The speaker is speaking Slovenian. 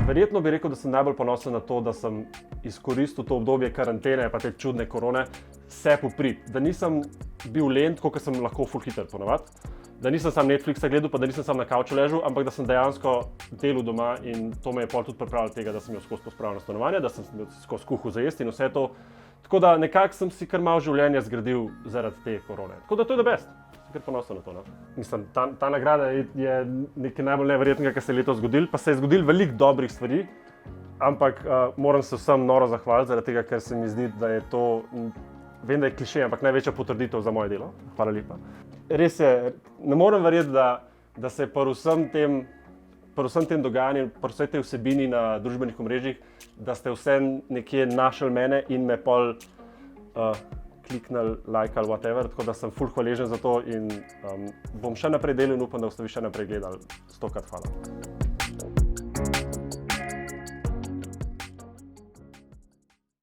Verjetno bi rekel, da sem najbolj ponosen na to, da sem izkoristil to obdobje karantene pa te čudne korone se popriti. Da nisem bil lent, kot sem lahko ful hiter ponavadi. Da nisem sam Netflixa gledal, pa da nisem sam na kavču ležal, ampak da sem dejansko delal doma in to me je pol tudi pripravilo tega, da sem imel skozi pospravljeno stanovanje, da sem imel skozi kuhal za jesti in vse to. Tako da nekako sem si kar malo življenja zgradil zaradi te korone. Tako da to je the best. Sem kar ponosen na to. No? Mislim, ta nagrada je nekaj najbolj neverjetnega, kar se je letos zgodilo, pa se je zgodilo veliko dobrih stvari, ampak moram se vsem noro zahvaliti zaradi tega, ker se mi zdi, da je to, vem, da je klišej, ampak največja potrditev za moje delo. Hvala lepa. Res je, ne morem verjeti, da se pri vsem tem dogajanju, pri vsej tej vsebini na družbenih omrežjih, da ste vse nekje našli mene in me pol kliknili, lajkali, whatever, tako da sem ful hvaležen za to in bom še naprej delal in upam, da boste vi še naprej gledali. 100-krat hvala.